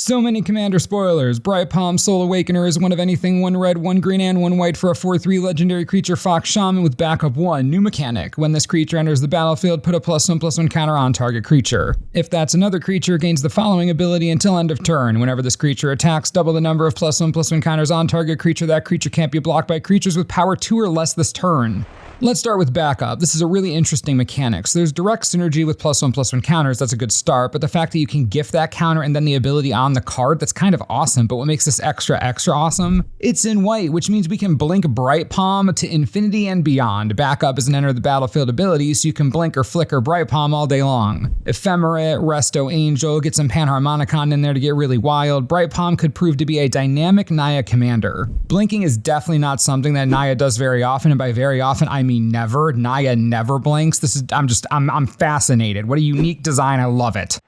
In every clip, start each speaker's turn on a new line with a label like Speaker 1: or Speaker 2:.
Speaker 1: So many commander spoilers. Bright Palm Soul Awakener is one of anything, 1 red, 1 green, and 1 white for a 4/3 legendary creature Fox Shaman with backup 1. New mechanic. When this creature enters the battlefield, put a +1/+1 counter on target creature. If that's another creature, gains the following ability until end of turn. Whenever this creature attacks, double the number of +1/+1 counters on target creature. That creature can't be blocked by creatures with power 2 or less this turn. Let's start with backup. This is a really interesting mechanic. So there's direct synergy with +1/+1 counters, that's a good start, but the fact that you can gift that counter and then the ability on the card, that's kind of awesome. But what makes this extra awesome? It's in white, which means we can blink Bright Palm to infinity and beyond. Backup is an enter the battlefield ability, so you can blink or flicker Bright Palm all day long. Ephemerate, Resto Angel, get some Panharmonicon in there to get really wild. Bright Palm could prove to be a dynamic Naya commander. Blinking is definitely not something that Naya does very often, and by very often I mean never. Naya never blinks. I'm fascinated. What a unique design. I love it.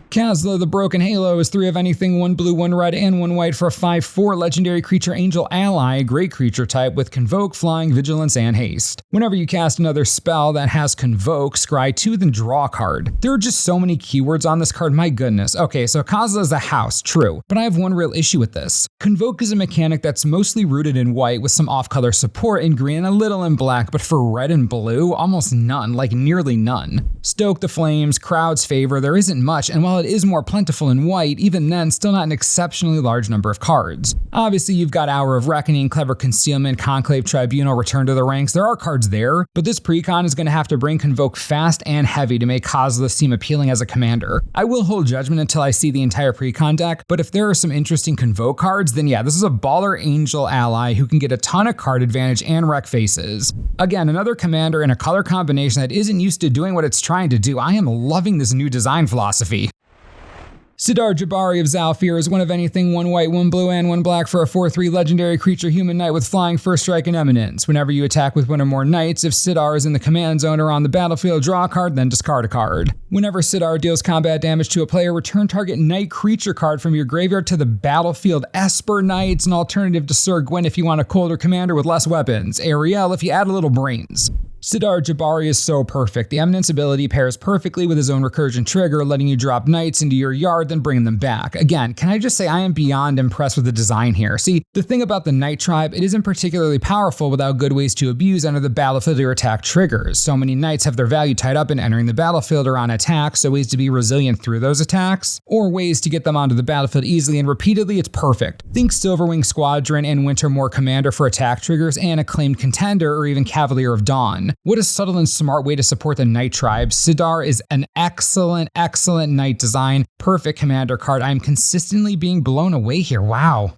Speaker 1: Kasla, the Broken Halo, is 3 of anything, 1 blue, 1 red, and 1 white for a 5/4 legendary creature angel ally, great creature type with Convoke, Flying, Vigilance, and Haste. Whenever you cast another spell that has Convoke, scry 2, then draw a card. There are just so many keywords on this card, my goodness. Okay, so Kasla is a house, true, but I have one real issue with this. Convoke is a mechanic that's mostly rooted in white with some off-color support in green and a little in black, but for red and blue, almost none, like nearly none. Stoke the Flames, crowd's favor, there isn't much, and while it is more plentiful in white, even then still not an exceptionally large number of cards. Obviously you've got Hour of Reckoning, Clever Concealment, Conclave Tribunal, Return to the Ranks, there are cards there, but this precon is going to have to bring Convoke fast and heavy to make Kasla seem appealing as a commander. I will hold judgment until I see the entire precon deck, but if there are some interesting Convoke cards, then yeah, this is a baller angel ally who can get a ton of card advantage and wreck faces. Again, another commander in a color combination that isn't used to doing what it's trying to do. I am loving this new design philosophy. Sidar, Jabari of Zalfir is 1 of anything, 1 white, 1 blue, and 1 black for a 4/3 legendary creature human knight with flying, first strike, and eminence. Whenever you attack with 1 or more knights, if Sidar is in the command zone or on the battlefield, draw a card, then discard a card. Whenever Sidar deals combat damage to a player, return target knight creature card from your graveyard to the battlefield. Esper Knight's an alternative to Sir Gwyn if you want a colder commander with less weapons. Ariel if you add a little brains. Sidar, Jabari is so perfect. The Eminence ability pairs perfectly with his own recursion trigger, letting you drop knights into your yard, then bring them back. Again, can I just say I am beyond impressed with the design here. See, the thing about the Knight Tribe, it isn't particularly powerful without good ways to abuse enter the battlefield or attack triggers. So many knights have their value tied up in entering the battlefield or on attack, so ways to be resilient through those attacks, or ways to get them onto the battlefield easily and repeatedly, it's perfect. Think Silverwing Squadron and Wintermoor Commander for attack triggers and Acclaimed Contender or even Cavalier of Dawn. What a subtle and smart way to support the Knight Tribe. Sidar is an excellent knight design, perfect commander card. I'm consistently being blown away here, wow.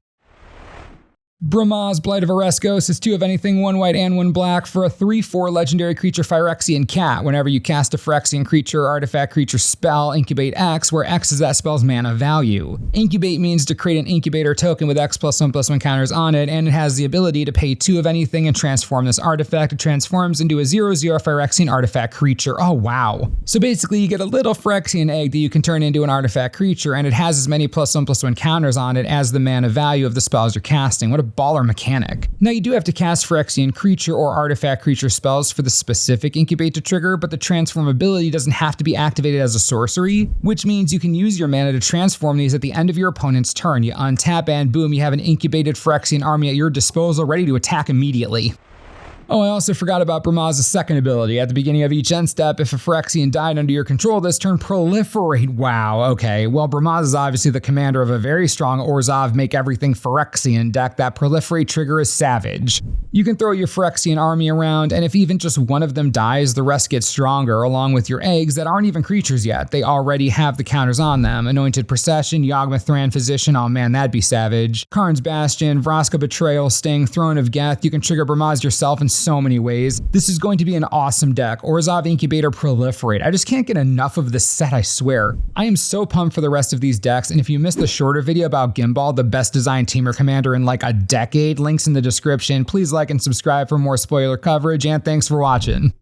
Speaker 1: Brimaz, Blight of Oreskos is 2 of anything, 1 white and 1 black for a 3/4 legendary creature Phyrexian Cat. Whenever you cast a Phyrexian creature or artifact creature spell, incubate X, where X is that spell's mana value. Incubate means to create an incubator token with X +1/+1 counters on it, and it has the ability to pay 2 of anything and transform this artifact. It transforms into a 0/0 Phyrexian artifact creature. Oh wow. So basically you get a little Phyrexian egg that you can turn into an artifact creature, and it has as many +1/+1 counters on it as the mana value of the spells you're casting. What a baller mechanic. Now you do have to cast Phyrexian creature or artifact creature spells for the specific incubate to trigger, but the transform ability doesn't have to be activated as a sorcery, which means you can use your mana to transform these at the end of your opponent's turn. You untap and boom, you have an incubated Phyrexian army at your disposal ready to attack immediately. Oh, I also forgot about Brimaz's second ability. At the beginning of each end step, if a Phyrexian died under your control this turn, proliferate. Wow, okay. Well, Brimaz is obviously the commander of a very strong Orzhov make everything Phyrexian deck. That proliferate trigger is savage. You can throw your Phyrexian army around, and if even just one of them dies, the rest get stronger, along with your eggs that aren't even creatures yet. They already have the counters on them. Anointed Procession, Yawgmoth Thran Physician, oh man, that'd be savage. Karn's Bastion, Vraska Betrayal, Sting, Throne of Geth. You can trigger Brimaz yourself in so many ways. This is going to be an awesome deck. Orzhov Incubator Proliferate. I just can't get enough of this set, I swear. I am so pumped for the rest of these decks, and if you missed the shorter video about Gimbal, the best designed teamer commander in like a decade, links in the description. Please like and subscribe for more spoiler coverage, and thanks for watching.